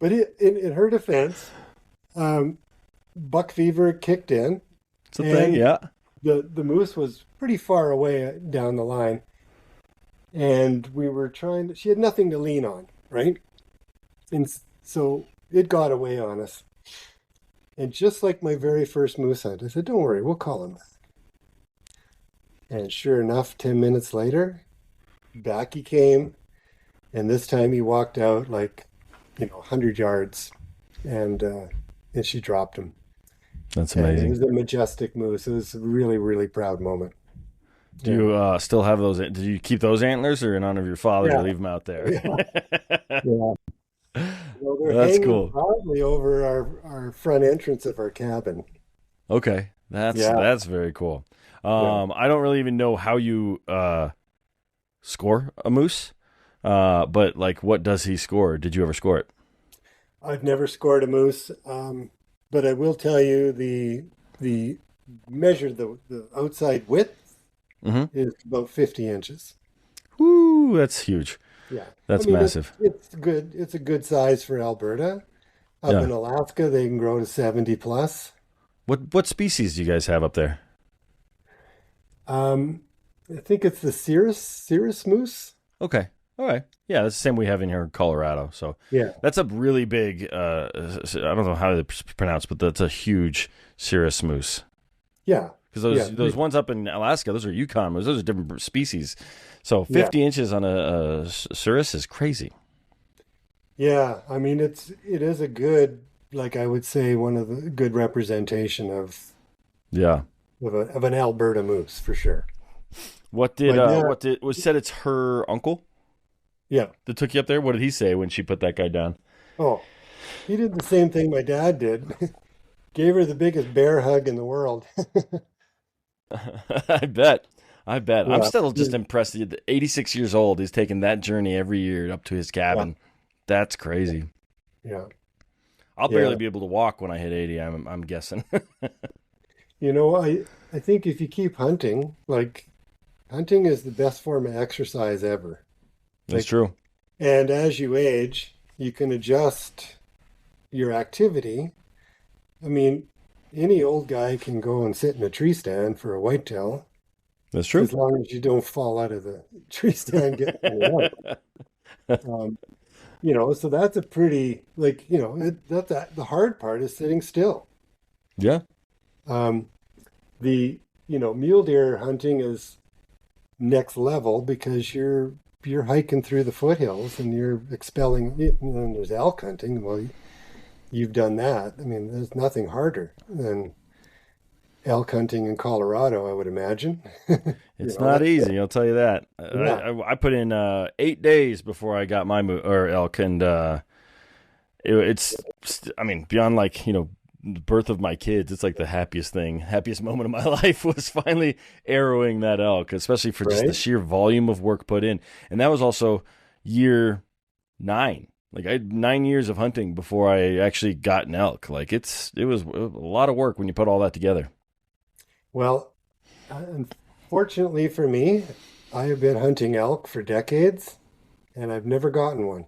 But in her defense, buck fever kicked in.
It's a thing, yeah.
The moose was pretty far away down the line, and we were she had nothing to lean on, right? And so it got away on us. And just like my very first moose hunt, I said, don't worry, we'll call him back. And sure enough, 10 minutes later, back he came, and this time he walked out like 100 yards, and she dropped him.
That's amazing.
And it was a majestic moose. It was a really, really proud moment.
Do you still have those? Did you keep those antlers, or in honor of your father, to leave them out there?
Yeah. Well, they're
that's
hanging
cool.
Probably over our front entrance of our cabin.
Okay, that's very cool. I don't really even know how you score a moose. But like, what does he score? Did you ever score it?
I've never scored a moose, but I will tell you the measure, the outside width is about 50 inches.
Woo, that's huge.
Yeah,
that's massive.
It's good. It's a good size for Alberta. Up in Alaska, they can grow to 70 plus.
What species do you guys have up there?
I think it's the cirrus moose.
Okay. All right. Yeah, that's the same we have in here in Colorado. So
yeah,
that's a really big, I don't know how it's pronounced, but that's a huge cirrus moose.
Yeah.
Because those ones up in Alaska, those are Yukon moose. Those are different species. So 50 inches on a cirrus is crazy.
Yeah. I mean, it is a good, like I would say, one of the good representation of an Alberta moose for sure.
What was said? It's her uncle.
Yeah.
That took you up there? What did he say when she put that guy down?
Oh, he did the same thing my dad did. Gave her the biggest bear hug in the world.
I bet. Yeah. I'm still just impressed that 86 years old. He's taking that journey every year up to his cabin. Yeah. That's crazy.
Yeah.
I'll barely be able to walk when I hit 80, I'm guessing.
I think if you keep hunting, hunting is the best form of exercise ever.
That's true.
And as you age, you can adjust your activity. I mean, any old guy can go and sit in a tree stand for a whitetail.
That's true.
As long as you don't fall out of the tree stand getting out. So that's a pretty, the hard part is sitting still.
Yeah.
Mule deer hunting is next level because you're hiking through the foothills and you're expelling, and there's elk hunting. Well, you've done that. I mean, there's nothing harder than elk hunting in Colorado, I would imagine.
It's not easy, I'll tell you that. Yeah. I put in 8 days before I got my elk, and it's beyond birth of my kids, it's like the happiest moment of my life was finally arrowing that elk, especially for just the sheer volume of work put in. And that was also year 9. Like I had 9 years of hunting before I actually got an elk. Like it was a lot of work when you put all that together. Well,
unfortunately for me, I have been hunting elk for decades, and I've never gotten one.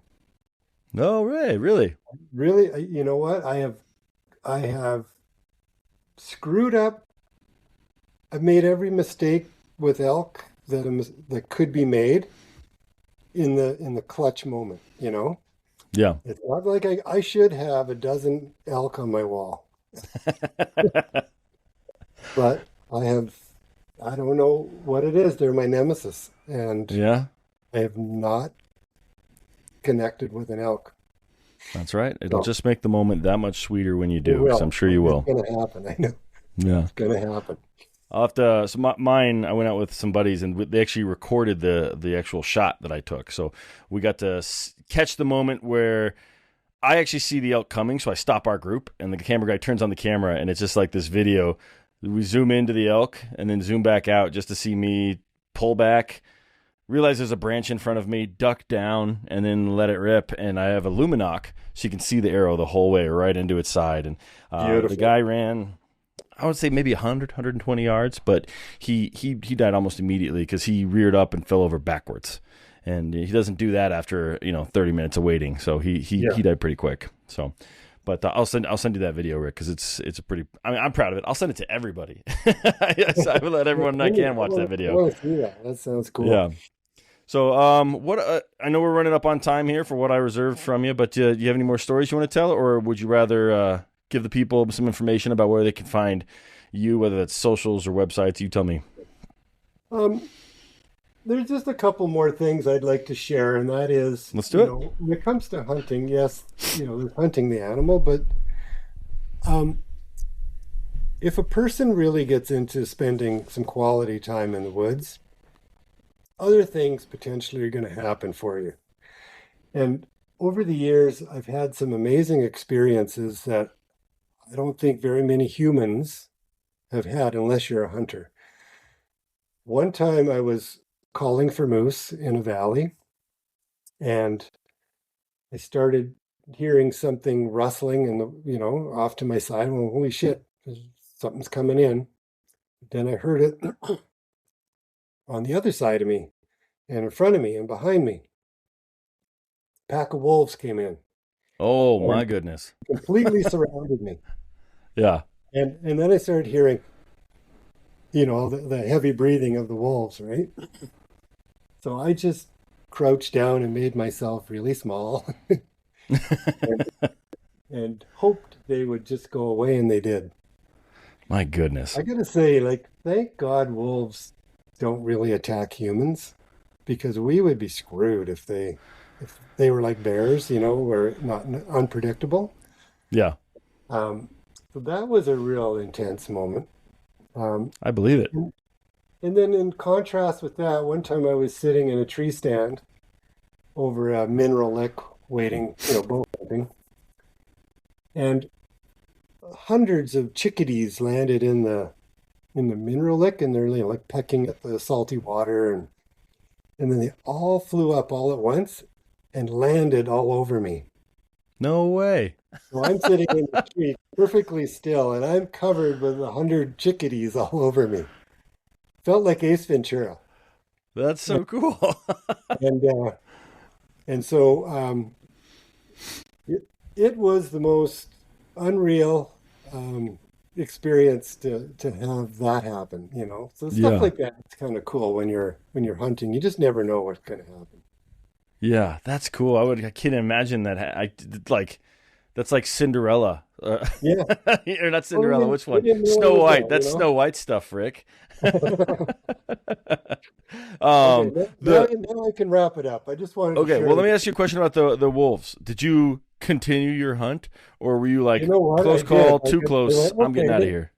No way, really?
Really, you know what? I have screwed up. I've made every mistake with elk that could be made in the clutch moment, you know?
Yeah.
It's not like I should have a dozen elk on my wall. But I don't know what it is. They're my nemesis. And
yeah,
I have not connected with an elk.
That's right. It'll just make the moment that much sweeter when you do. So I'm sure you will.
It's going to happen. I know.
Yeah.
It's going to happen.
I'll have to. So mine, I went out with some buddies, and they actually recorded the actual shot that I took. So we got to catch the moment where I actually see the elk coming. So I stop our group, and the camera guy turns on the camera, and it's just like this video. We zoom into the elk and then zoom back out just to see me pull back, realize there's a branch in front of me, duck down, and then let it rip. And I have a luminoc, so you can see the arrow the whole way right into its side. And the guy ran, I would say maybe 100, 120 yards, but he died almost immediately because he reared up and fell over backwards. And he doesn't do that after 30 minutes of waiting, so he died pretty quick. So. But I'll send you that video, Rick, because it's a pretty. I mean, I'm proud of it. I'll send it to everybody. Yes, I will let everyone I can watch that video.
I want to see that. That sounds cool.
Yeah. So, what? I know we're running up on time here for what I reserved from you, but do you have any more stories you want to tell, or would you rather give the people some information about where they can find you, whether that's socials or websites? You tell me.
There's just a couple more things I'd like to share, and that is,
let's do it.
When it comes to hunting, yes, there's hunting the animal, but if a person really gets into spending some quality time in the woods, other things potentially are going to happen for you. And over the years, I've had some amazing experiences that I don't think very many humans have had unless you're a hunter. One time I was calling for moose in a valley, and I started hearing something rustling off to my side. Well, holy shit, something's coming in. Then I heard it on the other side of me, and in front of me, and behind me. A pack of wolves came in.
Oh my goodness!
Completely surrounded me.
Yeah.
And then I started hearing, the heavy breathing of the wolves, right? So I just crouched down and made myself really small and hoped they would just go away, and they did.
My goodness.
I got to say, thank God wolves don't really attack humans, because we would be screwed if they were like bears, were not unpredictable.
Yeah.
So that was a real intense moment.
I believe it.
And then in contrast with that, one time I was sitting in a tree stand over a mineral lick waiting, bow hunting. And hundreds of chickadees landed in the mineral lick, and they're pecking at the salty water, and then they all flew up all at once and landed all over me.
No way.
So I'm sitting in the tree perfectly still, and I'm covered with 100 chickadees all over me. Felt like Ace Ventura.
That's so cool.
and so it was the most unreal experience to have that happen. So stuff like that. It's kind of cool when you're hunting. You just never know what's going to happen.
Yeah, that's cool. I can't imagine that. That's like Cinderella.
Yeah.
Or not Cinderella. Which one? Snow White. That's Snow White stuff, Rick.
Now I can wrap it up. I just wanted to
well, let me ask you a question about the wolves. Did you continue your hunt, or were you close call, too close, I'm getting out of here?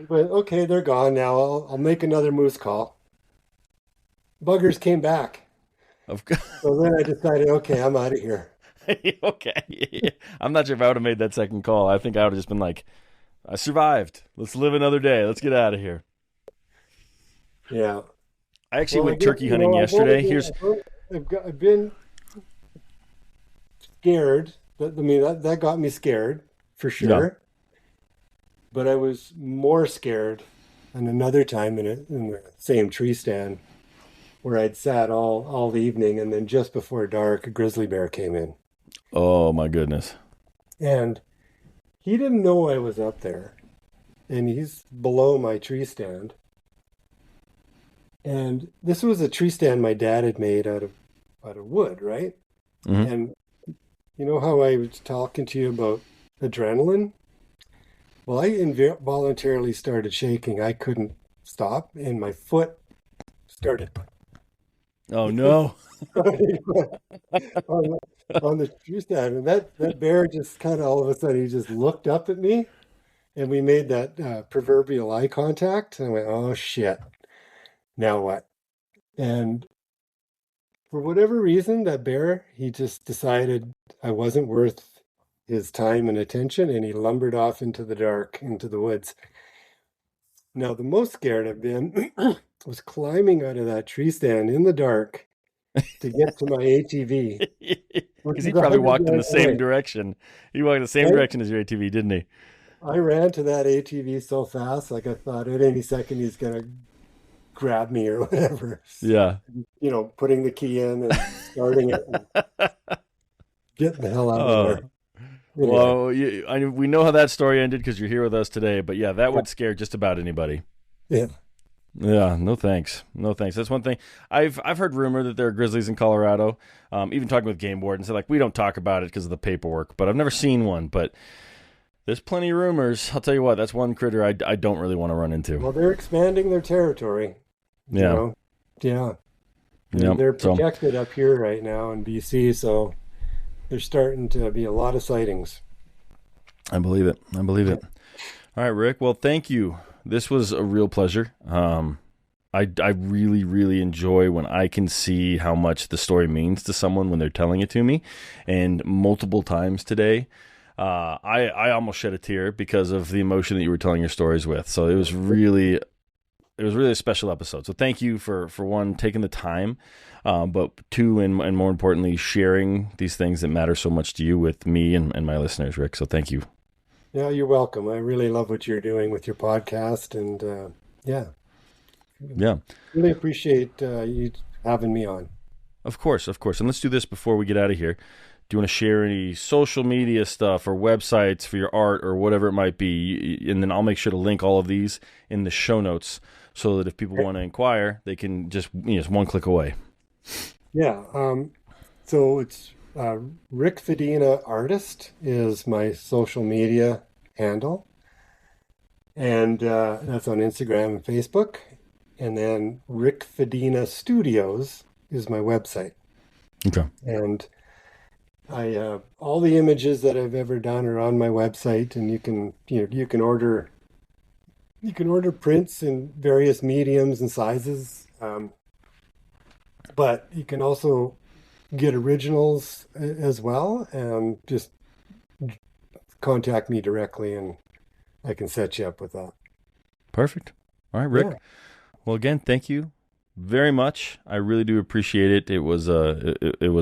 But okay, they're gone now. I'll make another moose call. Buggers came back. So then I decided, okay, I'm out of here.
Okay. I'm not sure if I would have made that second call. I think I would have just been like, I survived. Let's live another day. Let's get out of here.
Yeah.
I actually went turkey hunting yesterday.
I've been scared. That got me scared for sure. Yeah. But I was more scared on another time in the same tree stand where I'd sat all the evening, and then just before dark, a grizzly bear came in.
Oh my goodness.
And he didn't know I was up there, and he's below my tree stand. And this was a tree stand my dad had made out of wood, right? Mm-hmm. And you know how I was talking to you about adrenaline? Well, I involuntarily started shaking. I couldn't stop, and my foot started.
Oh no!
on the tree stand, and that bear just kind of all of a sudden he just looked up at me, and we made that proverbial eye contact. And I went, "Oh shit! Now what?" And for whatever reason, that bear, he just decided I wasn't worth his time and attention, and he lumbered off into the dark, into the woods. Now, the most scared I've been was climbing out of that tree stand in the dark to get to my ATV.
Because he probably walked in the same direction. He walked in the same direction as your ATV, didn't he?
I ran to that ATV so fast, like I thought at any second he's going to grab me or whatever.
Yeah.
You know, putting the key in and starting it and getting the hell out of there.
Well, we know how that story ended because you're here with us today. But yeah, that would scare just about anybody.
Yeah.
Yeah. No thanks. No thanks. That's one thing. I've heard rumor that there are grizzlies in Colorado. Even talking with game wardens, they're like, we don't talk about it because of the paperwork. But I've never seen one. But there's plenty of rumors. I'll tell you what. That's one critter I don't really want to run into.
Well, they're expanding their territory.
Yeah.
You know? Yeah.
Yep.
They're protected up here right now in BC, so there's starting to be a lot of sightings.
I believe it. All right, Rick. Well, thank you. This was a real pleasure. I really, really enjoy when I can see how much the story means to someone when they're telling it to me. And multiple times today, I almost shed a tear because of the emotion that you were telling your stories with. So it was really a special episode. So thank you for one, taking the time, but two, and more importantly, sharing these things that matter so much to you with me and my listeners, Rick. So thank you.
Yeah, you're welcome. I really love what you're doing with your podcast, and yeah. Really appreciate you having me on.
Of course. And let's do this before we get out of here. Do you want to share any social media stuff or websites for your art or whatever it might be? And then I'll make sure to link all of these in the show notes so that if people want to inquire, they can just one click away.
Yeah. So it's Ric Fedyna Artist is my social media handle. And that's on Instagram and Facebook. And then Ric Fedyna Studios is my website.
Okay.
And I all the images that I've ever done are on my website, and you can order prints in various mediums and sizes, but you can also get originals as well, and just contact me directly and I can set you up with that.
Perfect. All right, Rick.
Yeah.
Well, again, thank you very much. I really do appreciate it. It was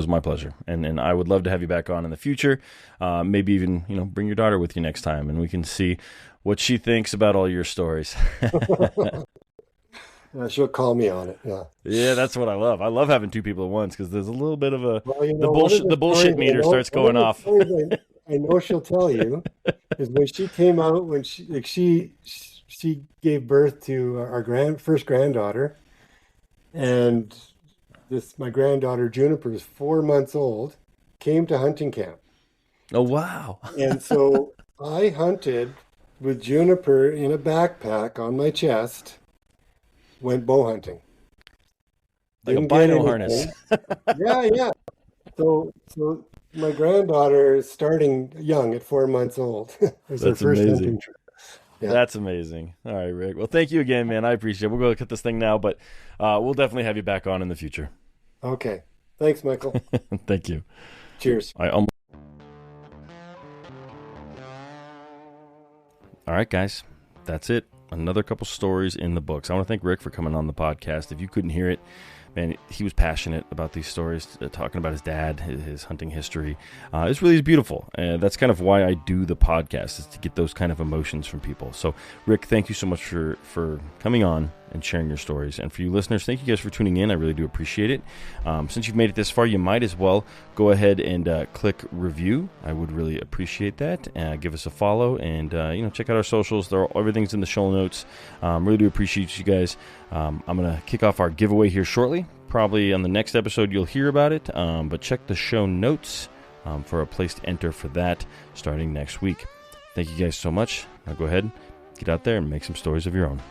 my pleasure, and I would love to have you back on in the future. Maybe even bring your daughter with you next time, and we can see what she thinks about all your stories.
She'll call me on it.
Yeah, that's what I love. I love having two people at once because there's a little bit of the bullshit meter starts going off.
I know she'll tell you is when she came out, when she gave birth to our first granddaughter. And my granddaughter Juniper is 4 months old, came to hunting camp.
Oh, wow.
And so I hunted with Juniper in a backpack on my chest, went bow hunting.
Like a bino harness.
Yeah. So my granddaughter is starting young at 4 months old.
That's her first amazing. Hunting trip. Yeah. That's amazing. All right, Rick. Well, thank you again, man. I appreciate it. We'll go cut this thing now, but we'll definitely have you back on in the future.
Okay. Thanks, Michael.
Thank you.
Cheers.
All All right, guys, that's it. Another couple stories in the books. I want to thank Ric for coming on the podcast. If you couldn't hear it, man, he was passionate about these stories, talking about his dad, his hunting history. It's really beautiful. And that's kind of why I do the podcast, is to get those kind of emotions from people. So, Ric, thank you so much for coming on and sharing your stories. And for you listeners, thank you guys for tuning in. I really do appreciate it. Since you've made it this far, you might as well go ahead and click review. I would really appreciate that. Give us a follow and check out our socials. Everything's in the show notes. Really do appreciate you guys. I'm going to kick off our giveaway here shortly. Probably on the next episode you'll hear about it, but check the show notes for a place to enter for that starting next week. Thank you guys so much. Now go ahead, get out there and make some stories of your own.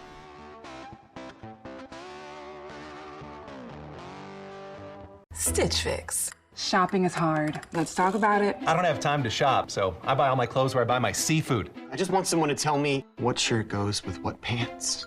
Stitch Fix. Shopping is hard. Let's talk about it.
I don't have time to shop, so I buy all my clothes where I buy my seafood.
I just want someone to tell me what shirt goes with what pants.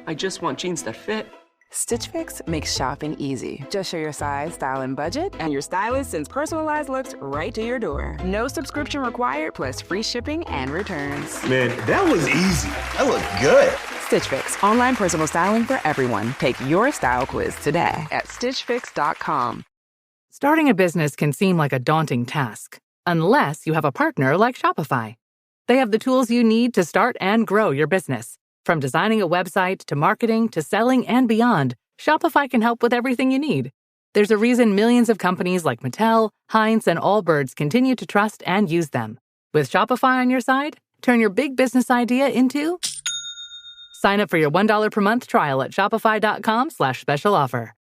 I just want jeans that fit. Stitch Fix makes shopping easy. Just show your size, style, and budget, and your stylist sends personalized looks right to your door. No subscription required, plus free shipping and returns.
Man, that was easy. I look good.
Stitch Fix, online personal styling for everyone. Take your style quiz today at stitchfix.com.
Starting a business can seem like a daunting task, unless you have a partner like Shopify. They have the tools you need to start and grow your business. From designing a website to marketing to selling and beyond, Shopify can help with everything you need. There's a reason millions of companies like Mattel, Heinz, and Allbirds continue to trust and use them. With Shopify on your side, turn your big business idea into... Sign up for your $1 per month trial at shopify.com/special offer.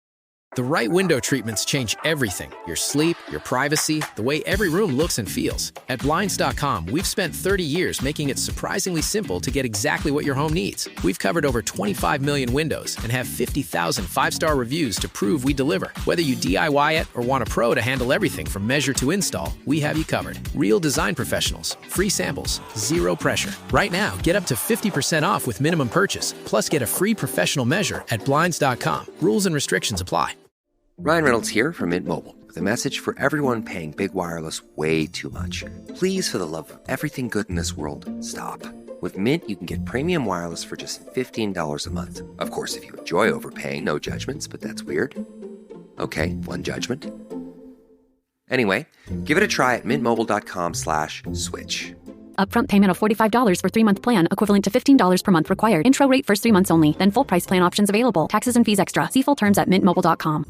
The right window treatments change everything. Your sleep, your privacy, the way every room looks and feels. At Blinds.com, we've spent 30 years making it surprisingly simple to get exactly what your home needs. We've covered over 25 million windows and have 50,000 five-star reviews to prove we deliver. Whether you DIY it or want a pro to handle everything from measure to install, we have you covered. Real design professionals, free samples, zero pressure. Right now, get up to 50% off with minimum purchase, plus get a free professional measure at Blinds.com. Rules and restrictions apply.
Ryan Reynolds here from Mint Mobile with a message for everyone paying big wireless way too much. Please, for the love of everything good in this world, stop. With Mint, you can get premium wireless for just $15 a month. Of course, if you enjoy overpaying, no judgments, but that's weird. Okay, one judgment. Anyway, give it a try at mintmobile.com/switch.
Upfront payment of $45 for 3-month plan, equivalent to $15 per month required. Intro rate first 3 months only, then full price plan options available. Taxes and fees extra. See full terms at mintmobile.com.